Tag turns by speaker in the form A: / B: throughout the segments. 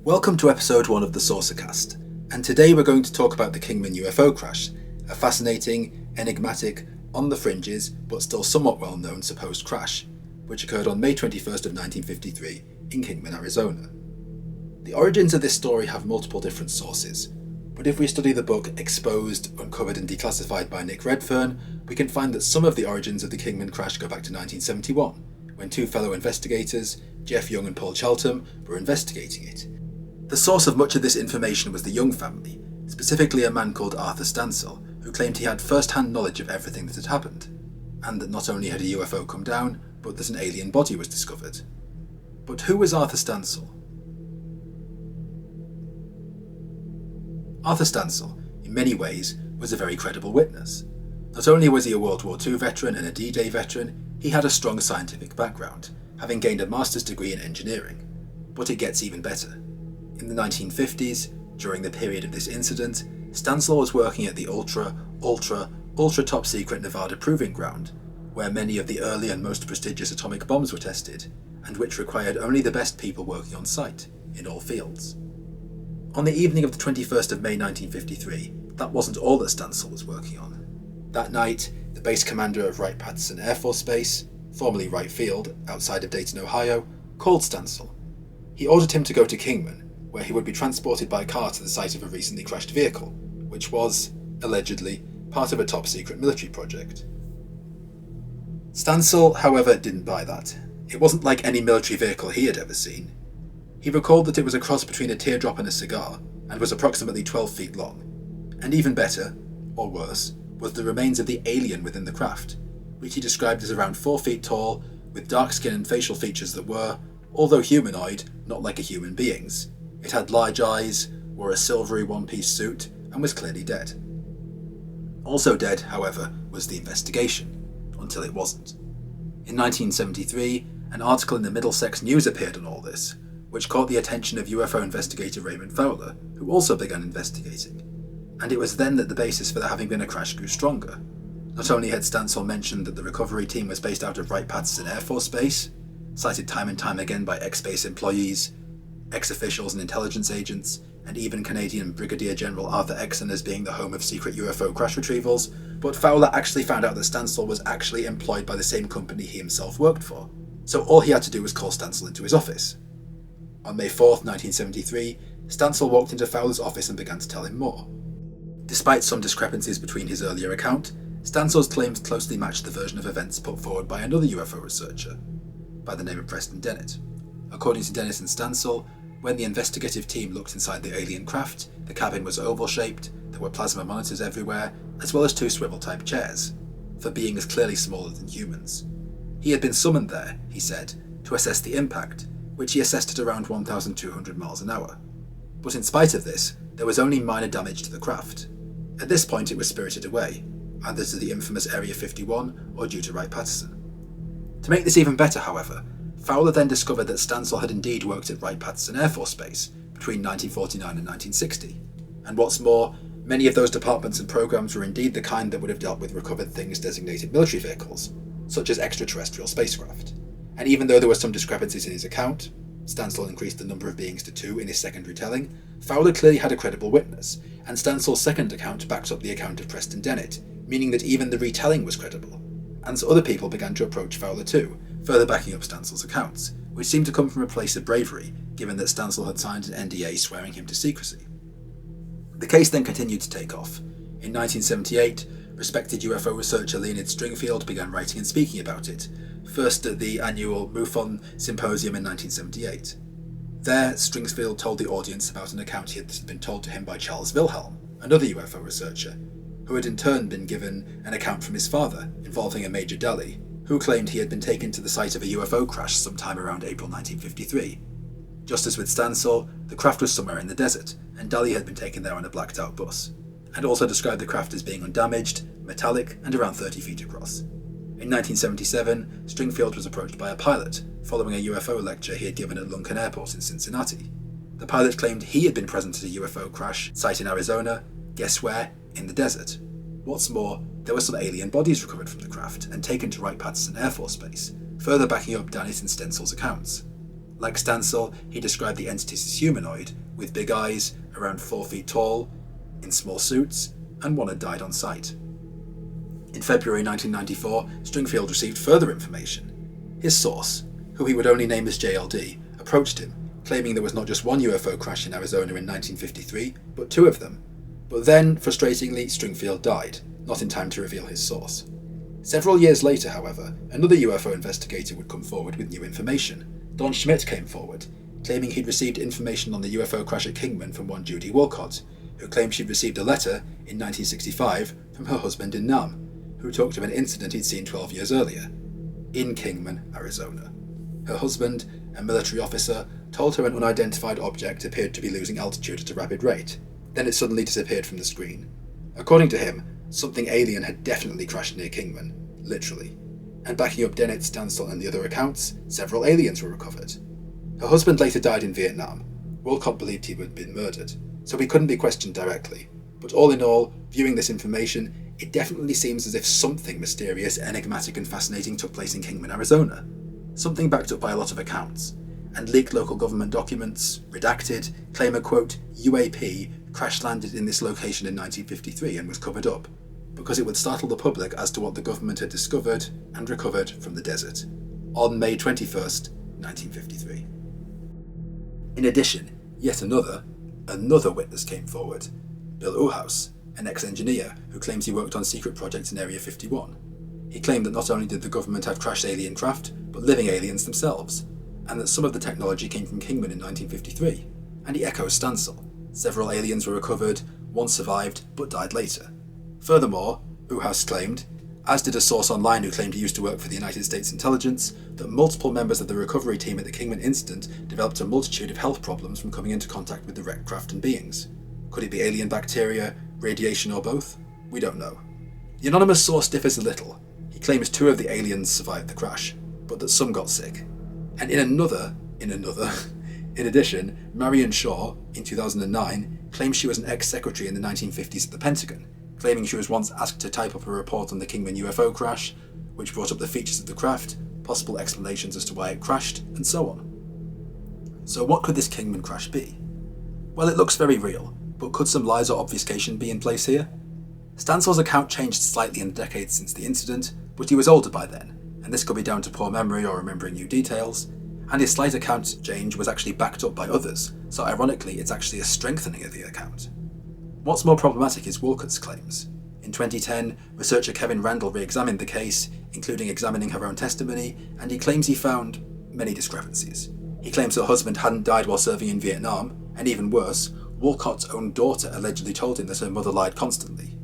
A: Welcome to episode 1 of the Saucercast, and today we're going to talk about the Kingman UFO crash, a fascinating, enigmatic, on the fringes, but still somewhat well-known supposed crash, which occurred on May 21st of 1953 in Kingman, Arizona. The origins of this story have multiple different sources, but if we study the book Exposed, Uncovered and Declassified by Nick Redfern, we can find that some of the origins of the Kingman crash go back to 1971, when two fellow investigators, Jeff Young and Paul Cheltham, were investigating it. The source of much of this information was the Young family, specifically a man called Arthur Stansel, who claimed he had first-hand knowledge of everything that had happened, and that not only had a UFO come down, but that an alien body was discovered. But who was Arthur Stansel? Arthur Stansel, in many ways, was a very credible witness. Not only was he a World War II veteran and a D-Day veteran, he had a strong scientific background, having gained a master's degree in engineering. But it gets even better. In the 1950s, during the period of this incident, Stansel was working at the ultra top secret Nevada Proving Ground, where many of the early and most prestigious atomic bombs were tested, and which required only the best people working on site, in all fields. On the evening of the 21st of May 1953, that wasn't all that Stansel was working on. That night, the base commander of Wright-Patterson Air Force Base, formerly Wright Field, outside of Dayton, Ohio, called Stansel. He ordered him to go to Kingman, where he would be transported by car to the site of a recently crashed vehicle, which was, allegedly, part of a top-secret military project. Stansel, however, didn't buy that. It wasn't like any military vehicle he had ever seen. He recalled that it was a cross between a teardrop and a cigar, and was approximately 12 feet long. And even better, or worse, was the remains of the alien within the craft, which he described as around 4 feet tall, with dark skin and facial features that were, although humanoid, not like a human being's. It had large eyes, wore a silvery one-piece suit, and was clearly dead. Also dead, however, was the investigation, until it wasn't. In 1973, an article in the Middlesex News appeared on all this, which caught the attention of UFO investigator Raymond Fowler, who also began investigating. And it was then that the basis for there having been a crash grew stronger. Not only had Stansel mentioned that the recovery team was based out of Wright-Patterson Air Force Base, cited time and time again by ex-base employees, ex-officials and intelligence agents, and even Canadian Brigadier General Arthur Exon as being the home of secret UFO crash retrievals, but Fowler actually found out that Stansel was actually employed by the same company he himself worked for, so all he had to do was call Stansel into his office. On May 4th, 1973, Stansel walked into Fowler's office and began to tell him more. Despite some discrepancies between his earlier account, Stansel's claims closely matched the version of events put forward by another UFO researcher, by the name of Preston Dennett. According to Dennett and Stansel, when the investigative team looked inside the alien craft, the cabin was oval-shaped, there were plasma monitors everywhere, as well as 2 swivel-type chairs, for beings clearly smaller than humans. He had been summoned there, he said, to assess the impact, which he assessed at around 1,200 miles an hour. But in spite of this, there was only minor damage to the craft. At this point it was spirited away, either to the infamous Area 51 or due to Wright-Patterson. To make this even better, however, Fowler then discovered that Stansel had indeed worked at Wright-Patterson Air Force Base between 1949 and 1960. And what's more, many of those departments and programs were indeed the kind that would have dealt with recovered things designated military vehicles, such as extraterrestrial spacecraft. And even though there were some discrepancies in his account, Stansel increased the number of beings to 2 in his second retelling, Fowler clearly had a credible witness, and Stansel's second account backs up the account of Preston Dennett, meaning that even the retelling was credible. And so other people began to approach Fowler too, further backing up Stansel's accounts, which seemed to come from a place of bravery, given that Stansel had signed an NDA swearing him to secrecy. The case then continued to take off. In 1978, respected UFO researcher Leonid Stringfield began writing and speaking about it, first at the annual MUFON Symposium in 1978. There, Stringfield told the audience about an account that had been told to him by Charles Wilhelm, another UFO researcher, who had in turn been given an account from his father involving a Major Daly, who claimed he had been taken to the site of a UFO crash sometime around April 1953. Just as with Stansel, the craft was somewhere in the desert, and Daly had been taken there on a blacked-out bus, and also described the craft as being undamaged, metallic, and around 30 feet across. In 1977, Stringfield was approached by a pilot, following a UFO lecture he had given at Lunken Airport in Cincinnati. The pilot claimed he had been present at a UFO crash site in Arizona, guess where? In the desert. What's more, there were some alien bodies recovered from the craft and taken to Wright-Patterson Air Force Base, further backing up Dennett and Stansel's accounts. Like Stansel, he described the entities as humanoid, with big eyes, around 4 feet tall, in small suits, and one had died on site. In February 1994, Stringfield received further information. His source, who he would only name as JLD, approached him, claiming there was not just one UFO crash in Arizona in 1953, but 2 of them. But then, frustratingly, Stringfield died, not in time to reveal his source. Several years later, however, another UFO investigator would come forward with new information. Don Schmidt came forward, claiming he'd received information on the UFO crash at Kingman from one Judy Wolcott, who claimed she'd received a letter in 1965 from her husband in Nam, who talked of an incident he'd seen 12 years earlier, in Kingman, Arizona. Her husband, a military officer, told her an unidentified object appeared to be losing altitude at a rapid rate. Then it suddenly disappeared from the screen. According to him, something alien had definitely crashed near Kingman, literally. And backing up Dennett, Stansel and the other accounts, several aliens were recovered. Her husband later died in Vietnam. Wolcott believed he had been murdered, so he couldn't be questioned directly. But all in all, viewing this information, it definitely seems as if something mysterious, enigmatic and fascinating took place in Kingman, Arizona. Something backed up by a lot of accounts, and leaked local government documents, redacted, claim a quote, UAP crash-landed in this location in 1953 and was covered up, because it would startle the public as to what the government had discovered and recovered from the desert, on May 21st, 1953. In addition, yet another witness came forward, Bill Uhaus, an ex-engineer who claims he worked on secret projects in Area 51. He claimed that not only did the government have crashed alien craft, but living aliens themselves, and that some of the technology came from Kingman in 1953. And he echoes Stansel. Several aliens were recovered, one survived, but died later. Furthermore, Uhaus claimed, as did a source online who claimed he used to work for the United States Intelligence, that multiple members of the recovery team at the Kingman incident developed a multitude of health problems from coming into contact with the wrecked craft and beings. Could it be alien bacteria, radiation, or both? We don't know. The anonymous source differs a little. He claims 2 of the aliens survived the crash, but that some got sick. And in addition, Marion Shaw, in 2009, claims she was an ex-secretary in the 1950s at the Pentagon, claiming she was once asked to type up a report on the Kingman UFO crash, which brought up the features of the craft, possible explanations as to why it crashed, and so on. So what could this Kingman crash be? Well, it looks very real, but could some lies or obfuscation be in place here? Stansel's account changed slightly in the decades since the incident, but he was older by then, and this could be down to poor memory or remembering new details, and his slight account change was actually backed up by others, so ironically it's actually a strengthening of the account. What's more problematic is Wolcott's claims. In 2010, researcher Kevin Randall re-examined the case, including examining her own testimony, and he claims he found many discrepancies. He claims her husband hadn't died while serving in Vietnam, and even worse, Wolcott's own daughter allegedly told him that her mother lied constantly.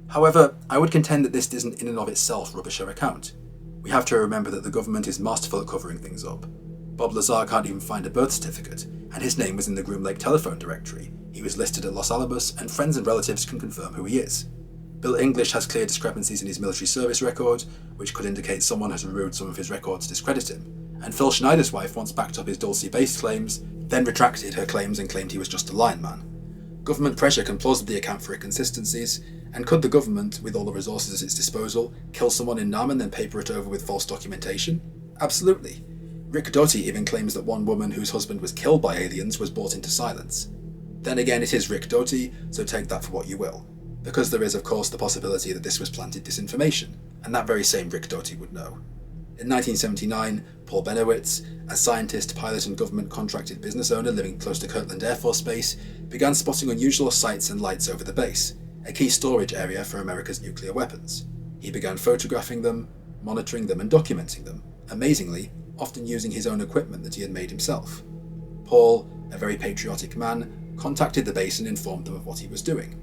A: However, I would contend that this doesn't in and of itself rubbish her account. We have to remember that the government is masterful at covering things up. Bob Lazar can't even find a birth certificate, and his name was in the Groom Lake telephone directory. He was listed at Los Alamos, and friends and relatives can confirm who he is. Bill English has clear discrepancies in his military service record, which could indicate someone has removed some of his records to discredit him. And Phil Schneider's wife once backed up his Dulce-based claims, then retracted her claims and claimed he was just a lion man. Government pressure can plausibly account for inconsistencies, and could the government, with all the resources at its disposal, kill someone in Nam and then paper it over with false documentation? Absolutely. Rick Doty even claims that one woman whose husband was killed by aliens was brought into silence. Then again, it is Rick Doty, so take that for what you will, because there is of course the possibility that this was planted disinformation, and that very same Rick Doty would know. In 1979, Paul Benowitz, a scientist, pilot and government contracted business owner living close to Kirtland Air Force Base, began spotting unusual sights and lights over the base, a key storage area for America's nuclear weapons. He began photographing them, monitoring them and documenting them, amazingly, often using his own equipment that he had made himself. Paul, a very patriotic man, contacted the base and informed them of what he was doing.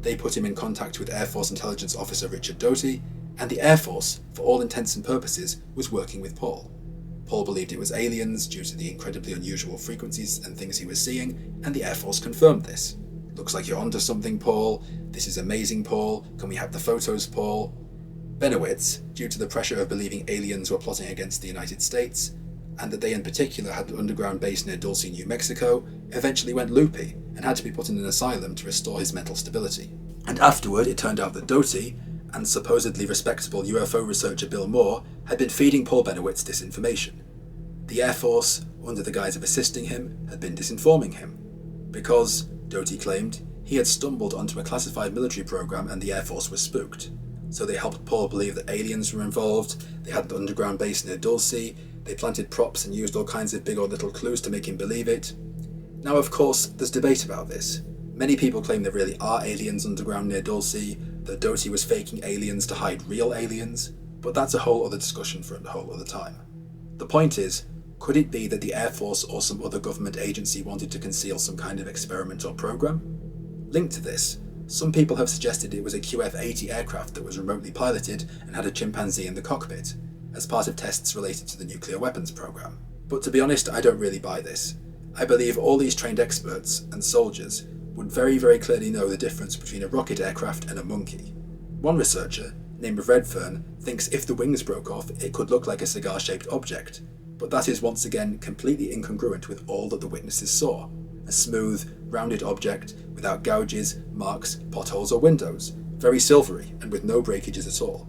A: They put him in contact with Air Force Intelligence Officer Richard Doty, and the Air Force, for all intents and purposes, was working with Paul. Paul believed it was aliens due to the incredibly unusual frequencies and things he was seeing, and the Air Force confirmed this. Looks like you're onto something, Paul. This is amazing, Paul. Can we have the photos, Paul? Benowitz, due to the pressure of believing aliens were plotting against the United States, and that they in particular had an underground base near Dulce, New Mexico, eventually went loopy and had to be put in an asylum to restore his mental stability. And afterward, it turned out that Doty, and supposedly respectable UFO researcher Bill Moore, had been feeding Paul Benowitz disinformation. The Air Force, under the guise of assisting him, had been disinforming him. Because, Doty claimed, he had stumbled onto a classified military program and the Air Force was spooked. So they helped Paul believe that aliens were involved, they had an underground base near Dulce, they planted props and used all kinds of big or little clues to make him believe it. Now, of course, there's debate about this. Many people claim there really are aliens underground near Dulce, that Doty was faking aliens to hide real aliens, but that's a whole other discussion for a whole other time. The point is, could it be that the Air Force or some other government agency wanted to conceal some kind of experiment or program? Linked to this, some people have suggested it was a QF-80 aircraft that was remotely piloted and had a chimpanzee in the cockpit, as part of tests related to the nuclear weapons program. But to be honest, I don't really buy this. I believe all these trained experts and soldiers would very, very clearly know the difference between a rocket aircraft and a monkey. One researcher, named Redfern, thinks if the wings broke off, it could look like a cigar-shaped object, but that is once again completely incongruent with all that the witnesses saw. A smooth, rounded object without gouges, marks, potholes or windows, very silvery and with no breakages at all.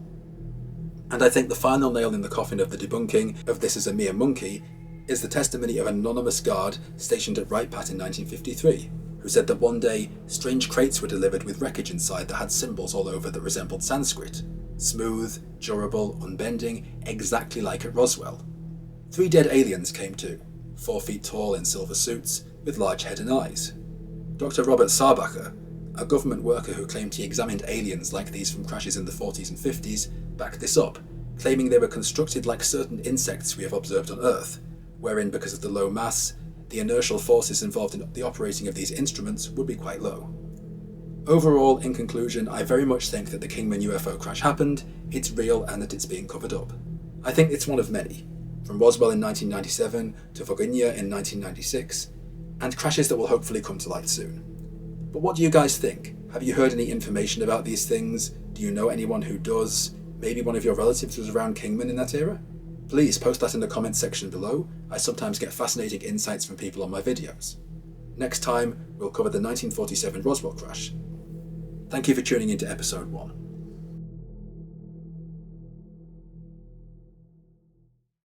A: And I think the final nail in the coffin of the debunking of this as a mere monkey is the testimony of an anonymous guard stationed at Wright-Patterson in 1953, who said that one day strange crates were delivered with wreckage inside that had symbols all over that resembled Sanskrit. Smooth, durable, unbending, exactly like at Roswell. 3 dead aliens came too, 4 feet tall in silver suits, with large head and eyes. Dr. Robert Sarbacher, a government worker who claimed he examined aliens like these from crashes in the 40s and 50s, backed this up, claiming they were constructed like certain insects we have observed on Earth, wherein because of the low mass, the inertial forces involved in the operating of these instruments would be quite low. Overall, in conclusion, I very much think that the Kingman UFO crash happened, it's real and that it's being covered up. I think it's one of many, from Roswell in 1997 to Virginia in 1996, and crashes that will hopefully come to light soon. But what do you guys think? Have you heard any information about these things? Do you know anyone who does? Maybe one of your relatives was around Kingman in that era? Please post that in the comments section below. I sometimes get fascinating insights from people on my videos. Next time, we'll cover the 1947 Roswell crash. Thank you for tuning into episode 1.